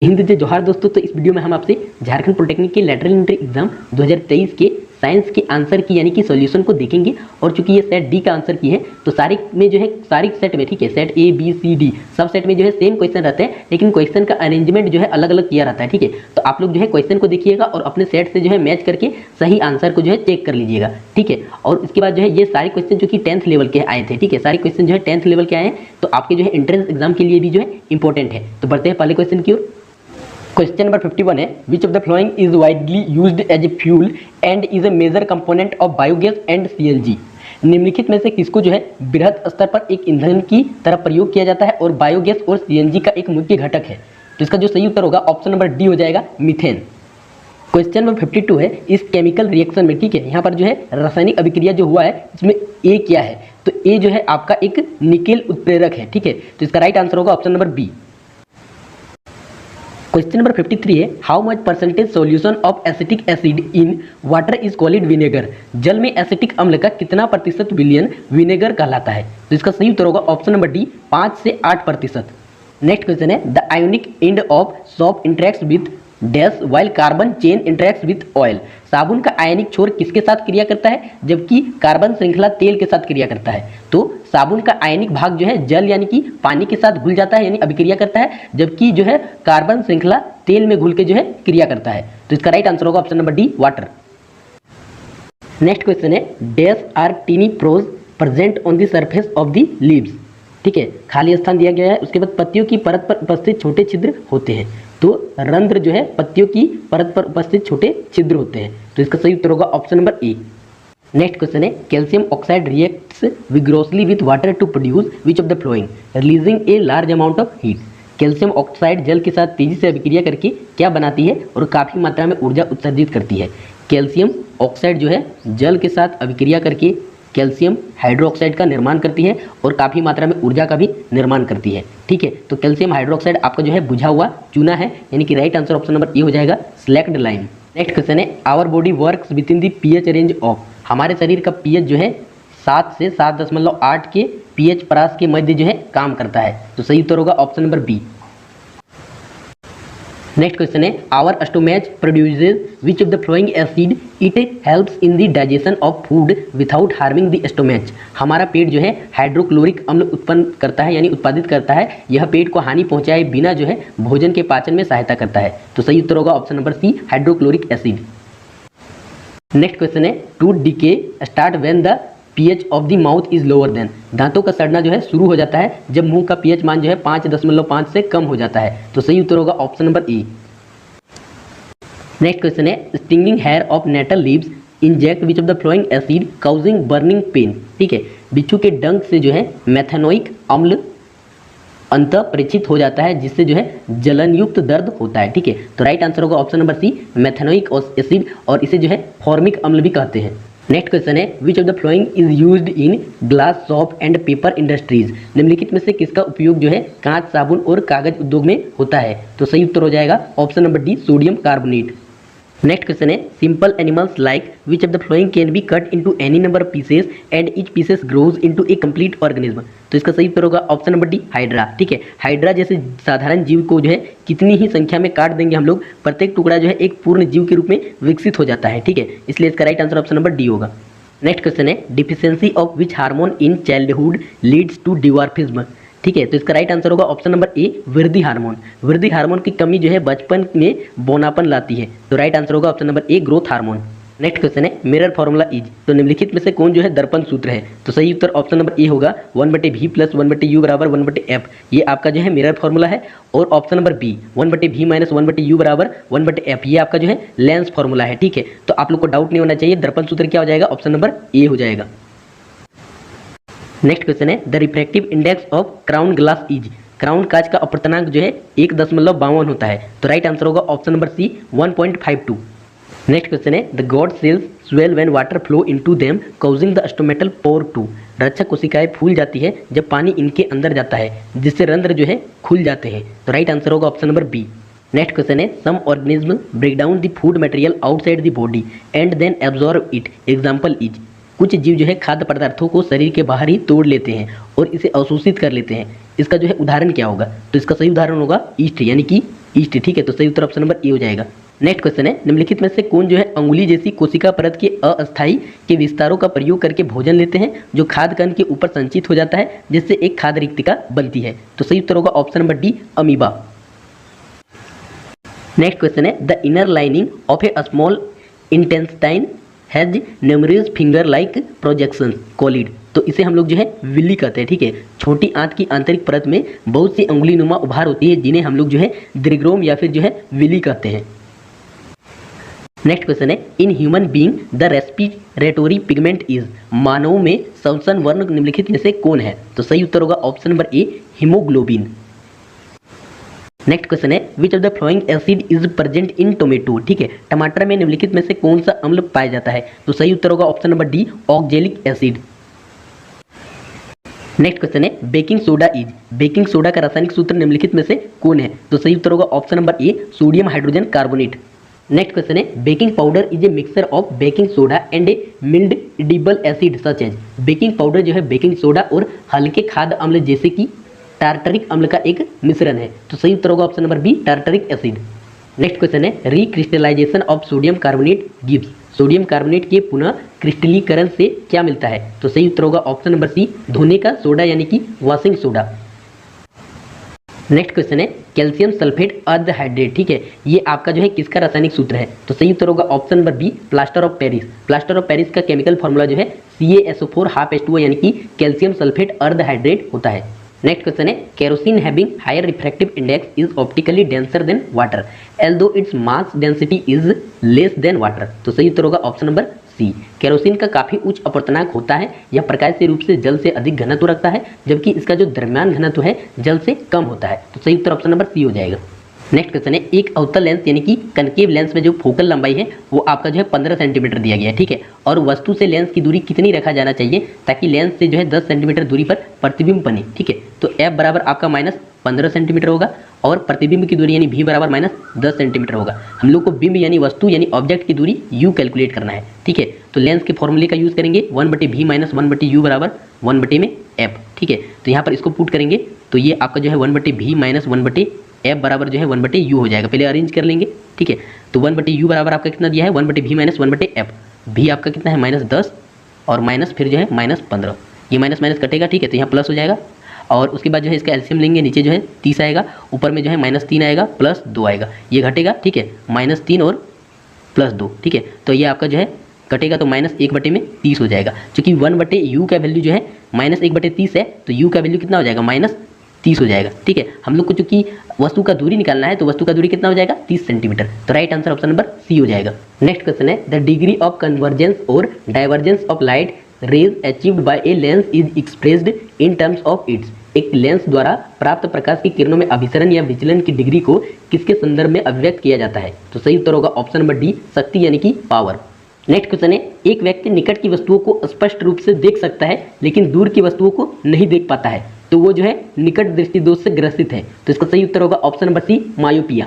हिंद जय जोहार दोस्तों। तो इस वीडियो में हम आपसे झारखंड पॉलिटेक्निक के लेटरल एंट्री एग्जाम 2023 के साइंस के आंसर की यानी कि सॉल्यूशन को देखेंगे। और चूंकि ये सेट डी का आंसर की है तो सारे में जो है सारी सेट में ठीक है, set A B C D सब सेट में जो है सेम क्वेश्चन रहते हैं, लेकिन क्वेश्चन का अरेंजमेंट जो है अलग अलग किया रहता है। ठीक है, तो आप लोग जो है क्वेश्चन को देखिएगा और अपने सेट से जो है मैच करके सही आंसर को जो है चेक कर लीजिएगा। ठीक है, और इसके बाद जो है ये सारे क्वेश्चन जो कि 10th लेवल के आए थे। ठीक है, सारे क्वेश्चन जो है 10th लेवल के आए हैं, तो आपके जो है एंट्रेंस एग्जाम के लिए भी जो है इंपॉर्टेंट है। तो बढ़ते हैं पहले क्वेश्चन की ओर। क्वेश्चन नंबर 51 है, which of the following is widely used as a fuel and is a major component of biogas and CNG. निम्नलिखित में से किसको जो है बृहद स्तर पर एक ईंधन की तरह प्रयोग किया जाता है और बायोगैस और सीएनजी का एक मुख्य घटक है। तो इसका जो सही उत्तर होगा ऑप्शन नंबर डी हो जाएगा, मीथेन। क्वेश्चन नंबर 52 है, इस केमिकल रिएक्शन में ठीक है यहाँ पर जो है रासायनिक अभिक्रिया जो हुआ है इसमें ए क्या है? तो ए जो है आपका एक निकेल उत्प्रेरक है। ठीक है, तो इसका राइट आंसर होगा option number B. Question number 53 है, how much percentage solution of acetic acid in water is called vinegar. जल में एसिटिक अम्ल का कितना प्रतिशत विलयन विनेगर कहलाता है? तो इसका सही उत्तर होगा ऑप्शन नंबर डी, 5 से 8%। नेक्स्ट क्वेश्चन है, the ionic end of soap interacts with dash while carbon chain interacts with oil. साबुन का आयनिक छोर किसके साथ क्रिया करता है जबकि कार्बन श्रृंखला तेल के साथ क्रिया करता है? तो साबुन का आयनिक भाग जो है जल यानी कि पानी के साथ घुल जाता है यानी अभिक्रिया करता है, जबकि जो है कार्बन श्रृंखला तेल में घुल के जो है क्रिया करता है। तो इसका राइट आंसर होगा option number D, water. Next question है, dash are tiny pores present on the surface of the leaves. ठीक है, खाली स्थान दिया गया है, उसके बाद पत्तियों की परत पर उपस्थित छोटे छिद्र होते हैं। तो रंध्र जो है पत्तियों की परत पर उपस्थित छोटे छिद्र होते हैं। तो इसका सही उत्तर होगा option number A. Next question है, calcium oxide reacts vigorously with water to produce which of the following releasing a large amount of heat. Calcium oxide जल के साथ तेजी से अभिक्रिया करके क्या बनाती है और काफ़ी मात्रा में ऊर्जा उत्सर्जित करती है? कैल्शियम ऑक्साइड जो है जल के साथ अभिक्रिया करके कैल्शियम हाइड्रोक्साइड का निर्माण करती है और काफ़ी मात्रा में ऊर्जा का भी निर्माण करती है। ठीक है, तो कैल्शियम हाइड्रोक्साइड आपका जो है बुझा हुआ चूना है, यानी कि right answer option number A हो जाएगा, स्लैक्ड लाइम। नेक्स्ट क्वेश्चन है, our body works within the pH range of. हमारे शरीर का पीएच जो है 7 से 7.8 के पीएच परास के मध्य जो है काम करता है। तो सही उत्तर होगा option number B. Next question है, our stomach produces which of the following acid it helps in the digestion of food without harming the stomach. हमारा पेट जो है हाइड्रोक्लोरिक अम्ल उत्पन्न करता है यानी उत्पादित करता है, यह पेट को हानि पहुंचाए बिना जो है भोजन के पाचन में सहायता करता है। तो सही उत्तर होगा option number C, hydrochloric acid. Next question है, tooth decay starts when the pH of the mouth is lower than. दांतों का सड़ना जो है शुरू हो जाता है जब मुंह का पीएच मान जो है 5.5 से कम हो जाता है। तो सही उत्तर होगा option number A. Next question है, stinging hair of nettle leaves inject which of the following acid causing burning pain. ठीक है, बिच्छू के डंक से जो है मेथेनोइक अम्ल अंतः प्रेषित हो जाता है जिससे जो है जलन युक्त दर्द होता है। ठीक है, तो राइट आंसर होगा option number C, methanoic acid, और इसे जो है फॉर्मिक अम्ल भी कहते हैं। नेक्स्ट क्वेश्चन है, which of the following is used in glass shop and paper industries. निम्नलिखित में से किसका उपयोग जो है कांच साबुन और कागज उद्योग में होता है? तो सही उत्तर हो जाएगा option number D, sodium carbonate. Next question है, simple animals like which of the following can be cut into any number of pieces and each pieces grows into a complete organism. तो इसका सही उत्तर होगा ऑप्शन नंबर डी, हाइड्रा। ठीक है, hydra जैसे साधारण जीव को जो है कितनी ही संख्या में काट देंगे हम लोग, प्रत्येक टुकड़ा जो है एक पूर्ण जीव के रूप में विकसित हो जाता है। ठीक है, इसलिए इसका right answer option number D होगा। नेक्स्ट क्वेश्चन है, deficiency of which hormone in childhood leads to dwarfism. ठीक है, तो इसका राइट आंसर होगा ऑप्शन नंबर ए, वृद्धि हार्मोन। वृद्धि हार्मोन की कमी जो है बचपन में बौनापन लाती है। तो राइट आंसर होगा ऑप्शन नंबर ए, ग्रोथ हार्मोन। नेक्स्ट क्वेश्चन है, मिरर फॉर्मूला इज। तो निम्नलिखित में से कौन जो है दर्पण सूत्र है? तो सही उत्तर ऑप्शन नंबर ए होगा, 1/v + 1/u = 1/f। ये आपका जो है मिरर फॉर्मूला है। और option number B, 1/v - 1/u = 1/f, ये आपका जो है लेंस फॉर्मूला है। ठीक है, तो आप लोग को डाउट नहीं होना चाहिए, दर्पण सूत्र क्या हो जाएगा? ऑप्शन नंबर ए हो जाएगा। नेक्स्ट क्वेश्चन है, the refractive index of crown glass is. Crown कांच का अपवर्तनांक जो है 1.52 होता है। तो राइट आंसर होगा option number C, 1.52। Next question है, the guard cells swell when water flow into them causing the stomatal pore to. रक्षक कोशिकाएं फूल जाती है जब पानी इनके अंदर जाता है जिससे रंध्र जो है खुल जाते हैं। तो राइट आंसर होगा option number B. Next question है, some organism break down the food material outside the body and then absorb it, example is. कुछ जीव जो है खाद्य पदार्थों को शरीर के बाहर ही तोड़ लेते हैं और इसे अवशोषित कर लेते हैं। इसका जो है उदाहरण क्या होगा? तो इसका सही उदाहरण होगा ईस्ट यानी कि ईस्ट, ठीक है। तो सही उत्तर ऑप्शन नंबर ए हो जाएगा। नेक्स्ट क्वेश्चन है, निम्नलिखित में से कौन जो है अंगुली जैसी कोशिका परत के अस्थायी के विस्तारों का प्रयोग करके भोजन लेते हैं जो खाद्य कण के ऊपर संचित हो जाता है जिससे एक खाद्य रिक्तिका बनती है? तो सही उत्तर होगा option number D, amoeba. Next question है, the inner lining of a small intestine has numerous finger like projections called. तो इसे हम लोग जो है विली कहते हैं, ठीक है। छोटी आंत की आंतरिक परत में बहुत सी अंगुली नुमा उभार होती है जिन्हें हम लोग जो है दीर्घ्रोम या फिर जो है विली कहते हैं। नेक्स्ट क्वेश्चन है, in human being the respiratory pigment is. मानव में श्वसन वर्ण निम्नलिखित में से कौन है? तो सही उत्तर होगा option number A, haemoglobin. Next question है, which of the following acid is present in tomato, ठीक है। टमाटर में निम्नलिखित में से कौन सा अम्ल पाया जाता है? तो सही उत्तर होगा option number D, oxalic acid. Next question है, baking soda is. Baking soda का रासायनिक सूत्र निम्नलिखित में से कौन है? तो सही उत्तर होगा option number A, sodium hydrogen carbonate. Next question है, baking powder is a mixture of baking soda and a mild edible acid such as. Baking powder जो है बेकिंग सोडा और हल्के खाद्य अम्ल जैसे कि टार्टरिक अम्ल का एक मिश्रण है। तो सही उत्तर होगा option number B, tartaric acid. Next question है, recrystallisation of sodium carbonate gives. Sodium carbonate के पुनः क्रिस्टलीकरण से क्या मिलता है? तो सही उत्तर होगा ऑप्शन नंबर सी, धोने का सोडा यानी कि वॉशिंग सोडा। नेक्स्ट क्वेश्चन है, कैल्शियम सल्फेट अर्धहाइड्रेट, ठीक है। ये आपका जो है किसका रासायनिक सूत्र है? तो सही उत्तर होगा option number B, plaster of Paris. Plaster of Paris का केमिकल फॉर्मूला जो है CaSO4 हाफ H2O यानी कि कैल्शियम सल्फेट अर्धहाइड्रेट होता है। नेक्स्ट क्वेश्चन है, kerosene having higher refractive index is optically denser than water although its mass density is less than water. तो सही उत्तर होगा ऑप्शन नंबर सी, केरोसिन का काफी उच्च अपवर्तनांक होता है। यह प्रकाशीय रूप से जल से अधिक घनत्व रखता है जबकि इसका जो दरमियान घनत्व है जल से कम होता है। तो सही उत्तर ऑप्शन नंबर सी हो जाएगा। नेक्स्ट क्वेश्चन है, एक अवतल लेंस यानी कि कनकेव लेंस में जो फोकल लंबाई है वो आपका जो है 15 सेंटीमीटर दिया गया है, ठीक है। और वस्तु से लेंस की दूरी कितनी रखा जाना चाहिए ताकि लेंस से जो है 10 सेंटीमीटर दूरी पर प्रतिबिंब बने, ठीक है। तो एफ बराबर आपका -15 सेंटीमीटर होगा और प्रतिबिंब की दूरी यानी भी बराबर -10 सेंटीमीटर होगा। हम लोग को बिंब यानी वस्तु यानी ऑब्जेक्ट की दूरी यू कैलकुलेट करना है, ठीक है। तो लेंस के फॉर्मूले का यूज़ करेंगे 1/v - 1/u बराबर 1/f, ठीक है। तो यहाँ पर इसको पुट करेंगे तो ये आपका जो है 1/v - 1/f बराबर जो है 1/u हो जाएगा। पहले अरेंज कर लेंगे, ठीक है। तो 1/u बराबर आपका कितना दिया है 1/v - 1/f। भी आपका कितना है -10 और माइनस फिर जो है -15। ये माइनस माइनस कटेगा, ठीक है। तो यहाँ प्लस हो जाएगा और उसके बाद जो है इसका एलसीएम लेंगे, नीचे जो है 30 आएगा, ऊपर में जो है -3 आएगा, +2 आएगा, ये घटेगा, ठीक है। -3 और +2, ठीक है। तो ये आपका जो है कटेगा तो -1/30 हो जाएगा। क्योंकि 1/u का वैल्यू जो है -1/30 है तो u का वैल्यू कितना हो जाएगा -30 हो जाएगा, ठीक है। हम लोग को चूंकि वस्तु का दूरी निकालना है तो वस्तु का दूरी कितना हो जाएगा 30 सेंटीमीटर। तो right answer option number C हो जाएगा। नेक्स्ट क्वेश्चन है, द डिग्री ऑफ कन्वर्जेंस और divergence of light rays achieved by a lens is expressed in terms of its. एक लेंस द्वारा प्राप्त प्रकाश की किरणों में अभिसरण या विचलन की डिग्री को किसके संदर्भ में अभिव्यक्त किया जाता है? तो सही उत्तर होगा ऑप्शन नंबर डी, शक्ति यानी कि पावर। नेक्स्ट क्वेश्चन है, एक व्यक्ति निकट की वस्तुओं को स्पष्ट रूप से देख सकता है लेकिन दूर की वस्तुओं को नहीं देख पाता है, तो वो जो है निकट दृष्टि दोष से ग्रसित है। तो इसका सही उत्तर होगा option number C, myopia.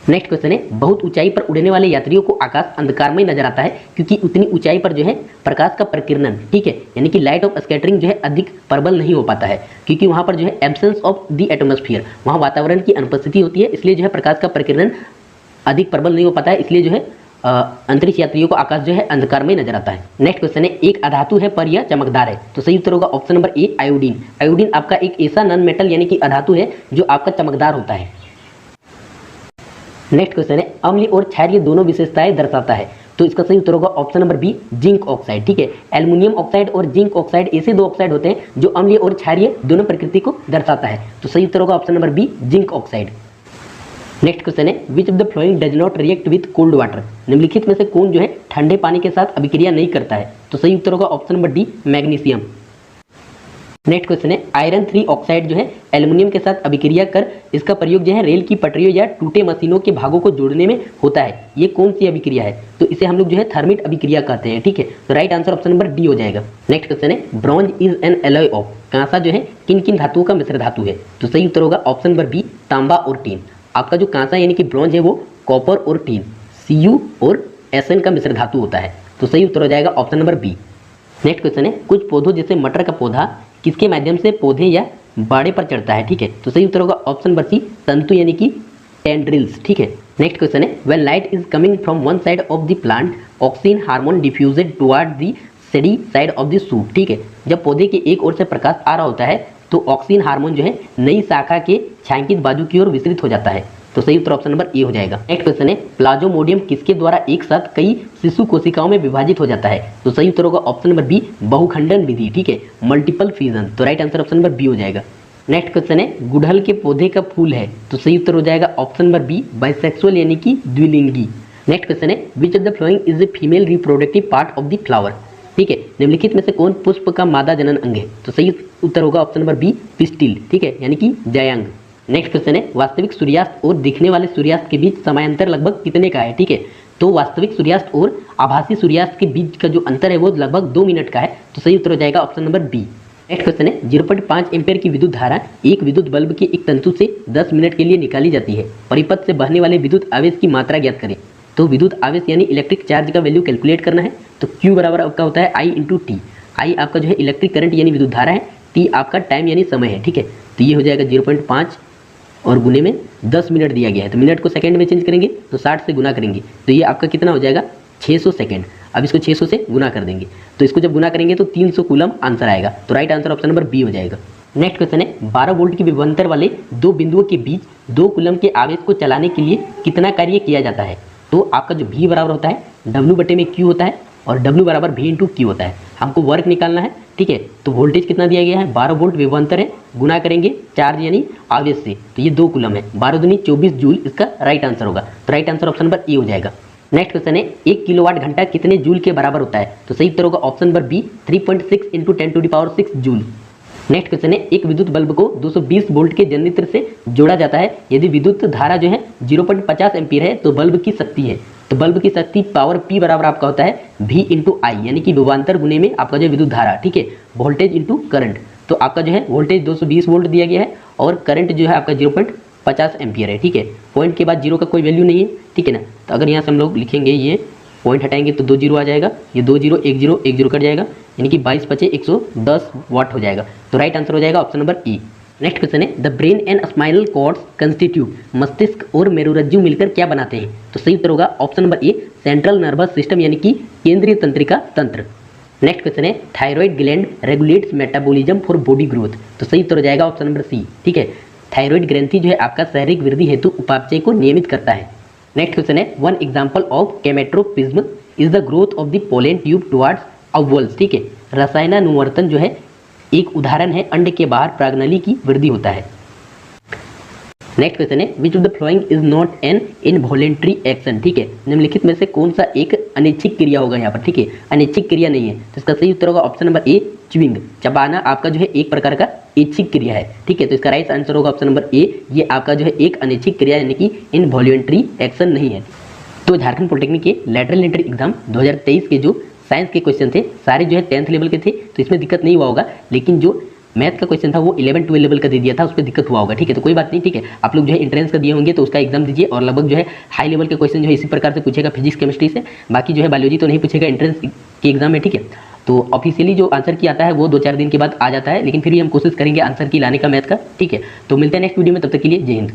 Next question है, बहुत ऊंचाई पर उड़ने वाले यात्रियों को आकाश अंधकारमय नजर आता है क्योंकि उतनी ऊंचाई पर जो है प्रकाश का प्रकीर्णन, ठीक है, यानी कि लाइट ऑफ स्कैटरिंग जो है अधिक प्रबल नहीं हो पाता है क्योंकि वहां पर जो है एब्सेंस ऑफ द एटमॉस्फेयर, वहां वातावरण की अनुपस्थिति होती है, इसलिए जो है प्रकाश का प्रकीर्णन अधिक प्रबल नहीं हो पाता है, इसलिए जो है अंतरिक्ष यात्रियों को आकाश जो है अंधकारमय नजर आता है। नेक्स्ट क्वेश्चन है, एक अधातु है पर यह चमकदार है, तो सही उत्तर होगा ऑप्शन नंबर ए, आयोडीन। आयोडीन आपका एक ऐसा नॉन मेटल यानी कि अधातु है जो आपका चमकदार होता है। नेक्स्ट क्वेश्चन है, अम्लीय और क्षारीय दोनों विशेषताएं दर्शाता है, तो इसका सही उत्तर होगा option number B, zinc oxide, ठीक है। एल्युमिनियम ऑक्साइड और जिंक ऑक्साइड ऐसे दो ऑक्साइड होते हैं जो अम्लीय और क्षारीय दोनों प्रकृति को दर्शाता है, तो सही उत्तर होगा option number B, zinc oxide. Next question है, which of the following does not react with cold water. निम्नलिखित में से कौन जो है ठंडे पानी के साथ अभिक्रिया नहीं करता है? तो सही उत्तर होगा option number D, magnesium. Next question है, आयरन 3 ऑक्साइड जो है एल्युमिनियम के साथ अभिक्रिया कर इसका प्रयोग जो है रेल की पटरियों या टूटे मशीनों के भागों को जोड़ने में होता है, ये कौन सी अभिक्रिया है? तो इसे हम लोग जो है थर्मिट अभिक्रिया कहते हैं, ठीक है। तो right answer option number D हो जाएगा। नेक्स्ट क्वेश्चन है, bronze is an alloy of. कांसा जो है किन किन धातुओं का मिश्र धातु है? तो सही उत्तर होगा ऑप्शन नंबर बी, तांबा और टीन। आपका जो कांसा यानी कि ब्रॉन्ज है वो कॉपर और टीन, Cu और Sn का मिश्र धातु होता है, तो सही उत्तर हो जाएगा option number B. Next question है, कुछ पौधों जैसे मटर का पौधा किसके माध्यम से पौधे या बाड़े पर चढ़ता है, ठीक है। तो सही उत्तर होगा ऑप्शन नंबर सी, तंतु यानी कि टेंड्रिल्स, ठीक है। नेक्स्ट क्वेश्चन है, when light is coming from one side of the plant auxin hormone diffused toward the shady side of the shoot, ठीक है। जब पौधे के एक ओर से प्रकाश आ रहा होता है तो ऑक्सीन हार्मोन जो है नई शाखा के छायांकित बाजू की ओर विस्तृत हो जाता है। तो सही उत्तर ऑप्शन नंबर ए हो जाएगा। नेक्स्ट क्वेश्चन है, प्लाज्मोडियम किसके द्वारा एक साथ कई शिशु कोशिकाओं में विभाजित हो जाता है? तो सही उत्तर होगा ऑप्शन नंबर बी, बहुखंडन विधि, ठीक है, मल्टीपल फ्यूजन। तो right answer option number B हो जाएगा। नेक्स्ट क्वेश्चन है, गुड़हल के पौधे का फूल है? तो सही उत्तर हो जाएगा ऑप्शन नंबर बी, बाइसेक्सुअल यानी कि द्विलिंगी। नेक्स्ट क्वेश्चन है, which of the following is the female reproductive part of the flower, ठीक है, निम्नलिखित में से कौन पुष्प का मादा जनन अंग है? तो सही उत्तर होगा ऑप्शन नंबर बी, पिस्टिल, ठीक है, यानी कि जयांग। नेक्स्ट क्वेश्चन है, वास्तविक सूर्यास्त और दिखने वाले सूर्यास्त के बीच समयांतर लगभग कितने का है? ठीक है, तो वास्तविक सूर्यास्त और आभासी सूर्यास्त के बीच का जो अंतर है वो लगभग 2 मिनट का है। तो सही उत्तर हो जाएगा option number B. Next question है, 0.5 एम्पेयर की विद्युत धारा एक विद्युत बल्ब के एक तंतु से 10 मिनट के लिए निकाली जाती है। परिपथ से बहने वाले विद्युत आवेश की मात्रा ज्ञात करें। तो विद्युत आवेश यानी इलेक्ट्रिक चार्ज का वैल्यू कैलकुलेट करना है। तो Q बराबर आपका होता है I इंटू टी। आई आपका जो है इलेक्ट्रिक करंट यानी विद्युत धारा है, टी आपका टाइम यानी समय है, ठीक है। तो ये हो जाएगा 0.5 और गुने में 10 मिनट दिया गया है, तो मिनट को सेकंड में चेंज करेंगे तो 60 से गुना करेंगे तो ये आपका कितना हो जाएगा 600 सेकंड। अब इसको 600 से गुना कर देंगे तो इसको जब गुना करेंगे तो 300 कूलम आंसर आएगा। तो right answer option number B हो जाएगा। नेक्स्ट क्वेश्चन है, 12 वोल्ट की विभवांतर वाले दो बिंदुओं के बीच 2 कूलम के आवेश को चलाने के लिए कितना कार्य किया जाता है? तो आपका जो V बराबर होता है W बटे में Q होता है और W बराबर V इंटू Q होता है। हमको वर्क निकालना है, ठीक है। तो वोल्टेज कितना दिया गया है, 12 वोल्ट विभवांतर है, गुना करेंगे चार्ज यानी आवेश से, तो ये 2 कूलम है, 12 दूनी 24 जूल इसका राइट आंसर होगा। तो right answer option number A हो जाएगा। नेक्स्ट क्वेश्चन है, 1 किलोवाट घंटा कितने जूल के बराबर होता है? तो सही उत्तर होगा option number B, 3.6 into 10⁶ joule. Next question है, एक विद्युत बल्ब को 220 वोल्ट के जनरेटर से जोड़ा जाता है। यदि विद्युत धारा जो है 0.50 एम्पीयर है तो बल्ब की शक्ति है। तो बल्ब की शक्ति पावर P बराबर आपका होता है V इंटू आई, यानी कि विभवांतर गुने में आपका जो विद्युत धारा, ठीक है, वोल्टेज इंटू करंट। तो आपका जो है वोल्टेज 220 वोल्ट दिया गया है और करंट जो है आपका 0.50 एम्पीयर है, ठीक है। पॉइंट के बाद जीरो का कोई वैल्यू नहीं है, ठीक है ना। तो अगर यहाँ से हम लोग लिखेंगे, ये पॉइंट हटाएंगे तो 2 जीरो आ जाएगा, ये 2 जीरो 1 जीरो 1 जीरो कट जाएगा, यानी कि 22 × 5 = 110 वाट हो जाएगा। तो राइट आंसर हो जाएगा option number E. Next question है, the brain and spinal cords constitute, मस्तिष्क और मेरुरज्जु मिलकर क्या बनाते हैं? तो सही उत्तर होगा ऑप्शन नंबर ए, सेंट्रल नर्वस सिस्टम यानी कि केंद्रीय तंत्रिका तंत्र। नेक्स्ट क्वेश्चन है, thyroid gland regulates metabolism for body growth. तो सही उत्तर हो जाएगा ऑप्शन नंबर सी, ठीक है। थायराइड ग्रंथि जो है आपका शारीरिक वृद्धि हेतु उपापचय को नियमित करता है। नेक्स्ट क्वेश्चन है, one example of chemotropism is the growth of the pollen tube towards ovules, ठीक है। रसायनानुवर्तन जो है एक उदाहरण है, अंड के बाहर प्रागनली की वृद्धि होता है। नेक्स्ट क्वेश्चन है, which of the following is not an involuntary action, ठीक है, निम्नलिखित में से कौन सा एक अनैच्छिक क्रिया होगा यहाँ पर, ठीक है, अनैच्छिक क्रिया नहीं है। तो इसका सही उत्तर होगा ऑप्शन नंबर ए, च्युइंग, चबाना आपका जो है एक प्रकार का ऐच्छिक क्रिया है, ठीक है। तो इसका राइट आंसर होगा ऑप्शन नंबर ए, ये आपका जो है एक अनैच्छिक क्रिया यानी कि इनवॉलेंट्री एक्शन नहीं है। तो झारखंड पॉलिटेक्निक के लैटरल एंट्री एग्जाम 2023 के जो साइंस के क्वेश्चन थे सारे जो है 10th लेवल के थे, तो इसमें दिक्कत नहीं हुआ होगा, लेकिन जो मैथ का क्वेश्चन था वो 11-12 लेवल का दे दिया था, उस पर दिक्कत हुआ होगा, ठीक है। तो कोई बात नहीं, ठीक है, आप लोग जो है एंट्रेंस का दिए होंगे तो उसका एग्जाम दीजिए और लगभग जो है हाई लेवल के क्वेश्चन जो है इसी प्रकार से पूछेगा फिजिक्स केमिस्ट्री से, बाकी जो है बायोलॉजी तो नहीं पूछेगा एंट्रेंस के एग्जाम में, ठीक है। तो ऑफिशियली जो आंसर की आता है वो 2-4 दिन के बाद आ जाता है, लेकिन फिर भी हम कोशिश करेंगे आंसर की लाने का मैथ का, ठीक है। तो मिलते हैं नेक्स्ट वीडियो में, तब तक के लिए जय हिंद।